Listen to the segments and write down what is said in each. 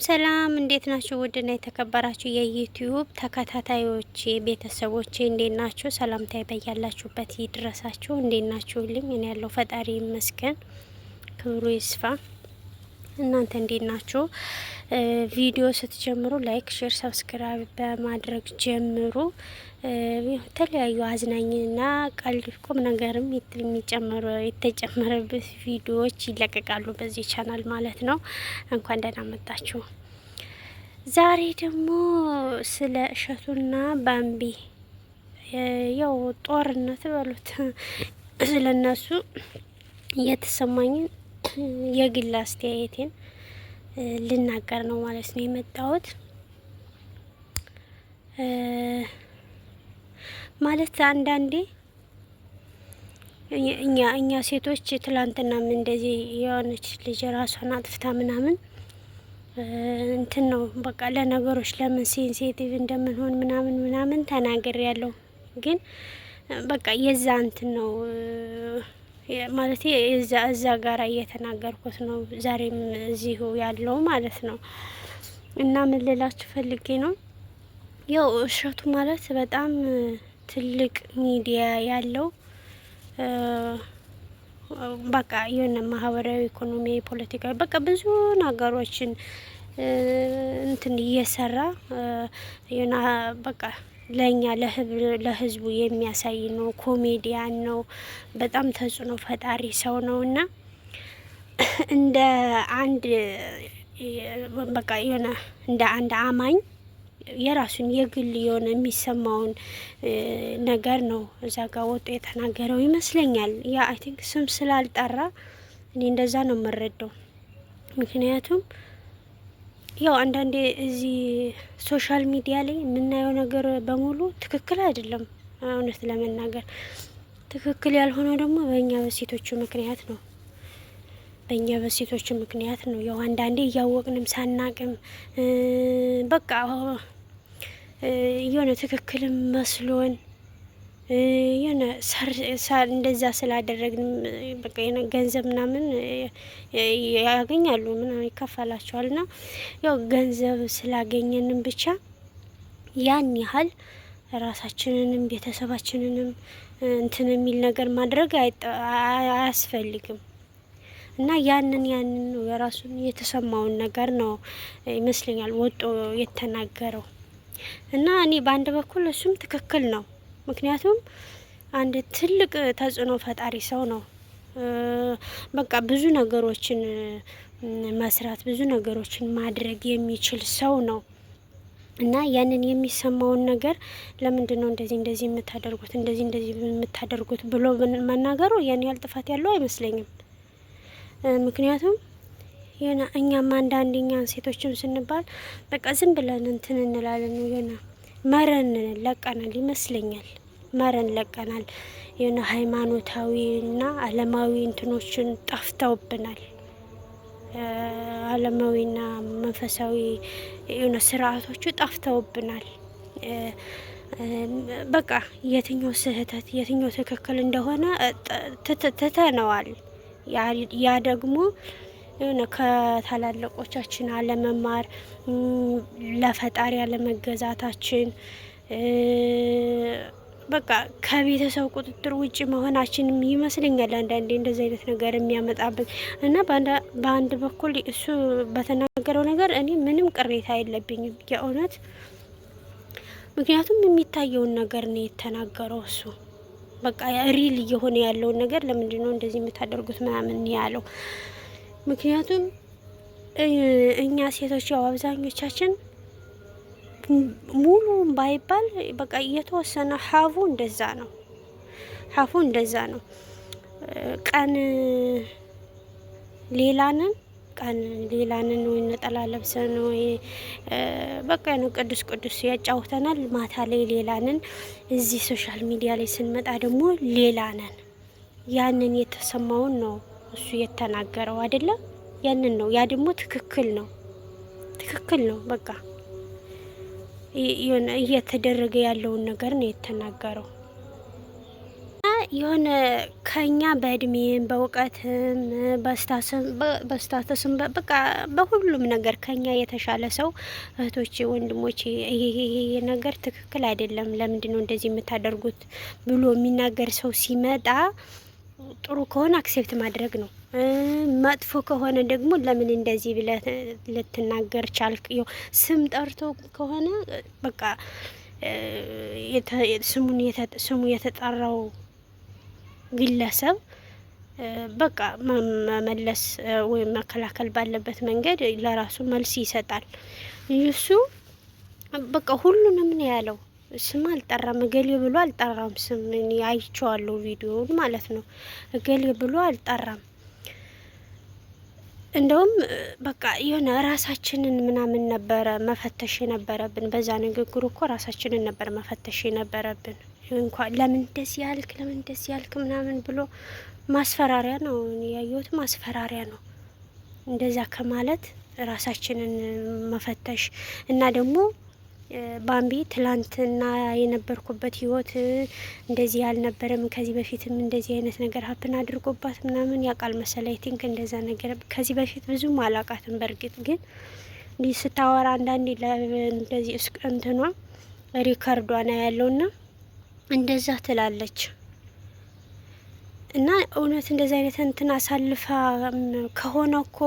ሰላም እንዴት ናችሁ? ውድና የተከበራችሁ የዩቲዩብ ተከታታዮቼ ቤተሰቦቼ እንዴት ናችሁ? ሰላምታዬ በያላችሁበት ይድረሳችሁ። እንዴት ናችሁልኝ? እኔ ያለው ፈጣሪ ይመስገን፣ ክብሩ ይስፋ። እናንተ እንዴት ናችሁ? ቪዲዮ ስትጀምሩ ላይክ፣ ሼር፣ ሰብስክራይብ በማድረግ ጀምሩ። የተለያዩ አዝናኝና ቀልድ ቁም ነገርም የተጨመረበት ቪዲዮዎች ይለቀቃሉ በዚህ ቻናል ማለት ነው። እንኳን ደህና መጣችሁ። ዛሬ ደግሞ ስለ እሸቱና ባምቢ ያው ጦርነት በሉት ስለነሱ የተሰማኝን የግል አስተያየቴን ልናገር ነው ማለት ነው የመጣሁት። ማለት አንዳንዴ እኛ ሴቶች ትላንትናም እንደዚህ የሆነች ልጅ ራሷን አጥፍታ ምናምን እንትን ነው በቃ ለነገሮች ለምን ሴንሲቲቭ እንደምንሆን ምናምን ተናገር ያለው ግን በቃ የዛ እንትን ነው ማለት እዛ ጋራ እየተናገርኩት ነው ዛሬም እዚሁ ያለው ማለት ነው። እና ምን ልላችሁ ፈልጌ ነው ያው እሸቱ ማለት በጣም ትልቅ ሚዲያ ያለው በቃ የሆነ ማህበራዊ፣ ኢኮኖሚያዊ፣ ፖለቲካዊ በቃ ብዙ ነገሮችን እንትን እየሰራ የሆነ በቃ ለኛ ለህዝቡ የሚያሳይ ነው። ኮሜዲያን ነው። በጣም ተጽዕኖ ፈጣሪ ሰው ነው እና እንደ አንድ በቃ የሆነ እንደ አንድ አማኝ የራሱን የግል የሆነ የሚሰማውን ነገር ነው እዛ ጋር ወጥቶ የተናገረው ይመስለኛል። ያ አይ ቲንክ ስም ስላልጠራ እኔ እንደዛ ነው የምረዳው። ምክንያቱም ያው አንዳንዴ እዚህ ሶሻል ሚዲያ ላይ የምናየው ነገር በሙሉ ትክክል አይደለም። እውነት ለመናገር ትክክል ያልሆነው ደግሞ በእኛ በሴቶቹ ምክንያት ነው። በእኛ በሴቶቹ ምክንያት ነው። ያው አንዳንዴ እያወቅንም ሳናቅም በቃ የሆነ ትክክልም መስሎን የሆነ እንደዛ ስላደረግን በቃ የሆነ ገንዘብ ምናምን ያገኛሉ ምናምን ይከፈላቸዋል እና ያው ገንዘብ ስላገኘንም ብቻ ያን ያህል ራሳችንንም ቤተሰባችንንም እንትን የሚል ነገር ማድረግ አያስፈልግም። እና ያንን ነው የራሱን የተሰማውን ነገር ነው ይመስለኛል ወጦ የተናገረው። እና እኔ በአንድ በኩል እሱም ትክክል ነው። ምክንያቱም አንድ ትልቅ ተጽዕኖ ፈጣሪ ሰው ነው። በቃ ብዙ ነገሮችን መስራት ብዙ ነገሮችን ማድረግ የሚችል ሰው ነው። እና ያንን የሚሰማውን ነገር ለምንድን ነው እንደዚህ የምታደርጉት እንደዚህ የምታደርጉት ብሎ መናገሩ ያን ያህል ጥፋት ያለው አይመስለኝም። ምክንያቱም የሆነ እኛም አንዳንዴኛን ሴቶችም ስንባል በቃ ዝም ብለን እንትን እንላለን። የሆነ መረን ለቀናል ይመስለኛል። መረን ለቀናል። የሆነ ሃይማኖታዊና ዓለማዊ እንትኖችን ጠፍተውብናል። ዓለማዊና መንፈሳዊ የሆነ ስርዓቶቹ ጠፍተውብናል። በቃ የትኛው ስህተት የትኛው ትክክል እንደሆነ ትተነዋል። ያ ደግሞ የሆነ ከታላላቆቻችን አለመማር፣ ለፈጣሪ አለመገዛታችን፣ በቃ ከቤተሰብ ቁጥጥር ውጭ መሆናችንም ይመስለኛል አንዳንዴ እንደዚህ አይነት ነገር የሚያመጣብን እና በአንድ በኩል እሱ በተናገረው ነገር እኔ ምንም ቅሬታ የለብኝም የእውነት። ምክንያቱም የሚታየውን ነገር ነው የተናገረው እሱ። በቃ ሪል እየሆነ ያለውን ነገር ለምንድን ነው እንደዚህ የምታደርጉት ምናምን ያለው። ምክንያቱም እኛ ሴቶች ያው አብዛኞቻችን ሙሉም ባይባል በቃ እየተወሰነ ሀፉ እንደዛ ነው። ቀን ሌላንን ወይ ነጠላ ለብሰን ወይ በቃ ነው ቅዱስ ያጫውተናል። ማታ ላይ ሌላንን፣ እዚህ ሶሻል ሚዲያ ላይ ስንመጣ ደግሞ ሌላንን። ያንን የተሰማውን ነው እሱ የተናገረው አይደለም። ያንን ነው። ያ ደግሞ ትክክል ነው። በቃ እየተደረገ ያለውን ነገር ነው የተናገረው። የሆነ ከኛ በእድሜም በእውቀትም በስታተስም በቃ በሁሉም ነገር ከኛ የተሻለ ሰው እህቶቼ፣ ወንድሞቼ ይሄ ነገር ትክክል አይደለም፣ ለምንድነው እንደዚህ የምታደርጉት ብሎ የሚናገር ሰው ሲመጣ ጥሩ ከሆነ አክሴፕት ማድረግ ነው። መጥፎ ከሆነ ደግሞ ለምን እንደዚህ ብለህ ልትናገር ቻልክ? ስም ጠርቶ ከሆነ በቃ ስሙ የተጠራው ግለሰብ በቃ መመለስ ወይም መከላከል ባለበት መንገድ ለራሱ መልስ ይሰጣል። እሱ በቃ ሁሉንም ነው ያለው። ስም አልጠራም፣ እገሌ ብሎ አልጠራም። ስም እኔ አይቼዋለሁ ቪዲዮውን ማለት ነው። እገሌ ብሎ አልጠራም። እንደውም በቃ የሆነ ራሳችንን ምናምን ነበረ መፈተሽ የነበረብን። በዛ ንግግሩ እኮ ራሳችንን ነበር መፈተሽ የነበረብን። እንኳን ለምን እንደዚህ ያልክ፣ ለምን እንደዚህ ያልክ ምናምን ብሎ ማስፈራሪያ ነው ያየሁት፣ ማስፈራሪያ ነው። እንደዛ ከማለት ራሳችንን መፈተሽ እና ደግሞ ባምቢ ትላንትና የነበርኩበት ህይወት እንደዚህ ያልነበረም፣ ከዚህ በፊትም እንደዚህ አይነት ነገር ሀፕን አድርጎባት ምናምን ያውቃል መሰለኝ። ቲንክ እንደዛ ነገር ከዚህ በፊት ብዙም አላውቃትም። በእርግጥ ግን እንዲህ ስታወራ አንዳንዴ እንደዚህ እንትኗ ሪከርዷ ነው ያለውና እንደዛ ትላለች። እና እውነት እንደዚህ አይነት እንትን አሳልፋ ከሆነ እኮ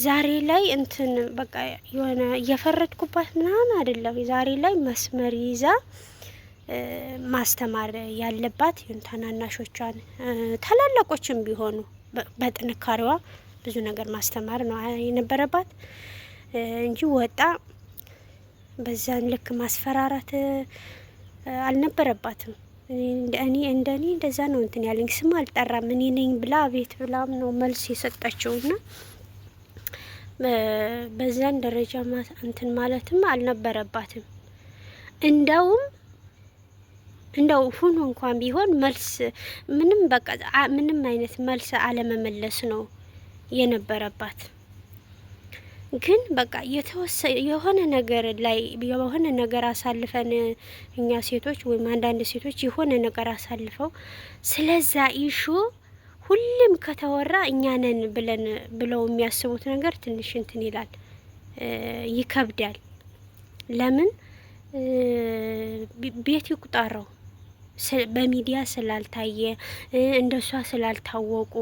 ዛሬ ላይ እንትን በቃ የሆነ እየፈረድኩባት ምናምን አይደለም። ዛሬ ላይ መስመር ይዛ ማስተማር ያለባት ታናናሾቿን ታላላቆችም ቢሆኑ በጥንካሬዋ ብዙ ነገር ማስተማር ነው የነበረባት እንጂ ወጣ በዛን ልክ ማስፈራራት አልነበረባትም። እንደኔ እንደዛ ነው እንትን ያለኝ። ስም አልጠራም፣ እኔ ነኝ ብላ ቤት ብላም ነው መልስ የሰጠችውና በዛን ደረጃ እንትን ማለትም አልነበረባትም። እንደው ሁሉ እንኳን ቢሆን መልስ ምንም በቃ ምንም አይነት መልስ አለመመለስ ነው የነበረባት። ግን በቃ የሆነ ነገር ላይ የሆነ ነገር አሳልፈን እኛ ሴቶች ወይም አንዳንድ ሴቶች የሆነ ነገር አሳልፈው ስለዛ ኢሹ ሁሉም ከተወራ እኛ ነን ብለው የሚያስቡት ነገር ትንሽ እንትን ይላል፣ ይከብዳል። ለምን ቤት ይቁጠረው በሚዲያ ስላልታየ እንደሷ ስላልታወቁ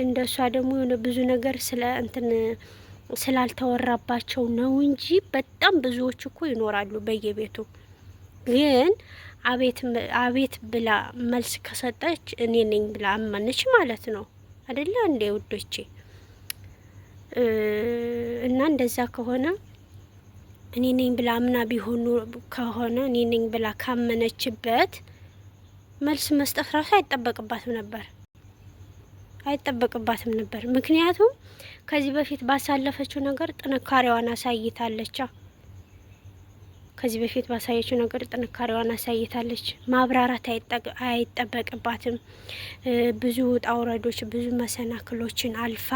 እንደሷ ደግሞ የሆነ ብዙ ነገር ስላልተወራባቸው ነው እንጂ በጣም ብዙዎች እኮ ይኖራሉ በየቤቱ። ግን አቤት ብላ መልስ ከሰጠች እኔ ነኝ ብላ አመነች ማለት ነው አይደለ እንዴ ውዶቼ? እና እንደዛ ከሆነ እኔ ነኝ ብላ አምና ቢሆኑ ከሆነ እኔ ነኝ ብላ ካመነችበት መልስ መስጠት ራሱ አይጠበቅባትም ነበር። ምክንያቱም ከዚህ በፊት ባሳለፈችው ነገር ጥንካሬዋን አሳይታለች። ከዚህ በፊት ባሳየችው ነገር ጥንካሬዋን አሳይታለች። ማብራራት አይጠበቅባትም። ብዙ ውጣ ውረዶች፣ ብዙ መሰናክሎችን አልፋ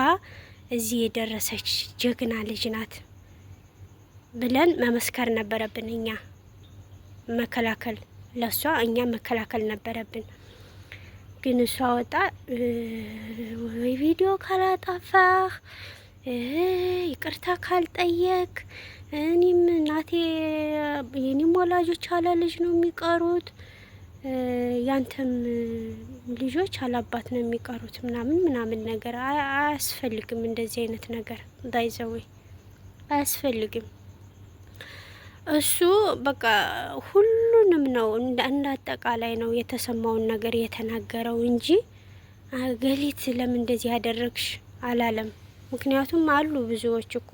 እዚህ የደረሰች ጀግና ልጅ ናት ብለን መመስከር ነበረብን። እኛ መከላከል ነበረብን። ግን እሷ ወጣ ወይ ቪዲዮ ካላጠፋህ ይቅርታ ካልጠየቅ እኔም እናቴ የኔም ወላጆች አለ ልጅ ነው የሚቀሩት፣ ያንተም ልጆች አላባት ነው የሚቀሩት ምናምን ነገር አያስፈልግም። እንደዚህ አይነት ነገር ባይዘወይ አያስፈልግም። እሱ በቃ ሁሉንም ነው እንደ አጠቃላይ ነው የተሰማውን ነገር የተናገረው እንጂ ገሊት ለምን እንደዚህ ያደረግሽ አላለም። ምክንያቱም አሉ ብዙዎች እኮ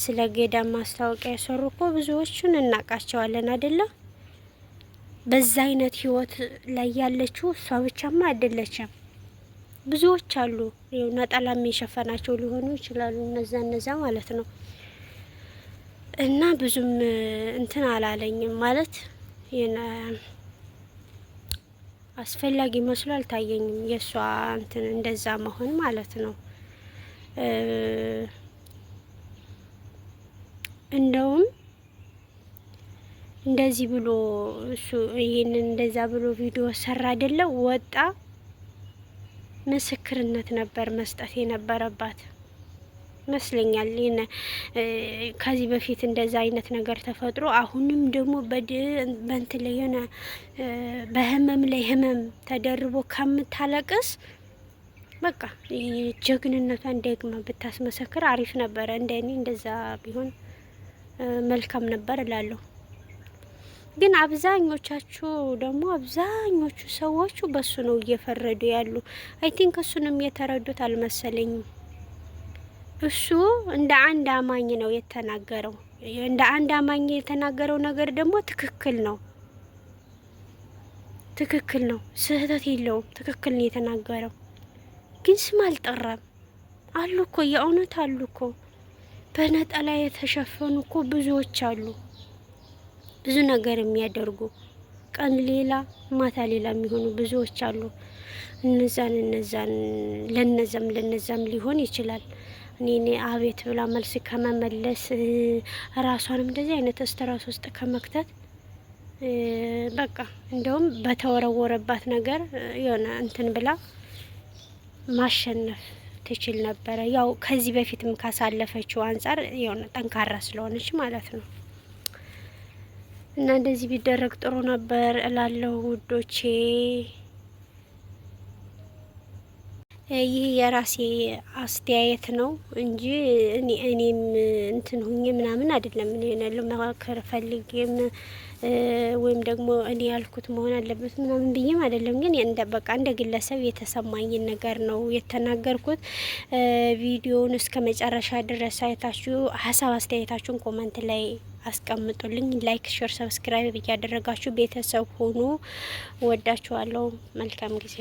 ስለ ገዳም ማስታወቂያ የሰሩ እኮ ብዙዎቹን እናውቃቸዋለን አይደለ? በዛ አይነት ህይወት ላይ ያለችው እሷ ብቻማ አይደለችም። ብዙዎች አሉ። ነጠላም የሸፈናቸው ሊሆኑ ይችላሉ እነዛ ማለት ነው። እና ብዙም እንትን አላለኝም ማለት አስፈላጊ መስሎ አልታየኝም የእሷ እንትን እንደዛ መሆን ማለት ነው። እንደውም እንደዚህ ብሎ እሱ ይሄንን እንደዛ ብሎ ቪዲዮ ሰራ አይደለ? ወጣ ምስክርነት ነበር መስጠት የነበረባት ይመስለኛል። ከዚህ በፊት እንደዛ አይነት ነገር ተፈጥሮ አሁንም ደግሞ በእንትን ላይ የሆነ በህመም ላይ ህመም ተደርቦ ከምታለቅስ በቃ ጀግንነቷን ደግማ ብታስመሰክር አሪፍ ነበረ። እንደኔ እንደዛ ቢሆን መልካም ነበር እላለሁ። ግን አብዛኞቻችሁ ደግሞ አብዛኞቹ ሰዎቹ በሱ ነው እየፈረዱ ያሉ። አይ ቲንክ እሱንም የተረዱት አልመሰለኝም። እሱ እንደ አንድ አማኝ ነው የተናገረው። እንደ አንድ አማኝ የተናገረው ነገር ደግሞ ትክክል ነው፣ ትክክል ነው፣ ስህተት የለውም። ትክክል ነው የተናገረው። ግን ስም አልጠራም። አሉ እኮ የእውነት አሉ እኮ በነጠላ የተሸፈኑ እኮ ብዙዎች አሉ፣ ብዙ ነገር የሚያደርጉ ቀን ሌላ ማታ ሌላ የሚሆኑ ብዙዎች አሉ። እነዛን ለነዛም ሊሆን ይችላል። እኔ አቤት ብላ መልስ ከመመለስ ራሷንም እንደዚህ አይነት ስትራስ ውስጥ ከመክተት በቃ እንደውም በተወረወረባት ነገር የሆነ እንትን ብላ ማሸነፍ ትችል ነበረ። ያው ከዚህ በፊትም ካሳለፈችው አንጻር የሆነ ጠንካራ ስለሆነች ማለት ነው። እና እንደዚህ ቢደረግ ጥሩ ነበር እላለሁ ውዶቼ። ይህ የራሴ አስተያየት ነው እንጂ እኔም እንትን ሁኜ ምናምን አይደለም። እኔ ለመከር ፈልጌም ወይም ደግሞ እኔ ያልኩት መሆን አለበት ምናምን ብዬም አይደለም። ግን እንደ በቃ እንደ ግለሰብ የተሰማኝን ነገር ነው የተናገርኩት። ቪዲዮውን እስከ መጨረሻ ድረስ አይታችሁ ሀሳብ አስተያየታችሁን ኮመንት ላይ አስቀምጡልኝ። ላይክ፣ ሼር፣ ሰብስክራይብ እያደረጋችሁ ቤተሰብ ሆኑ። ወዳችኋለሁ። መልካም ጊዜ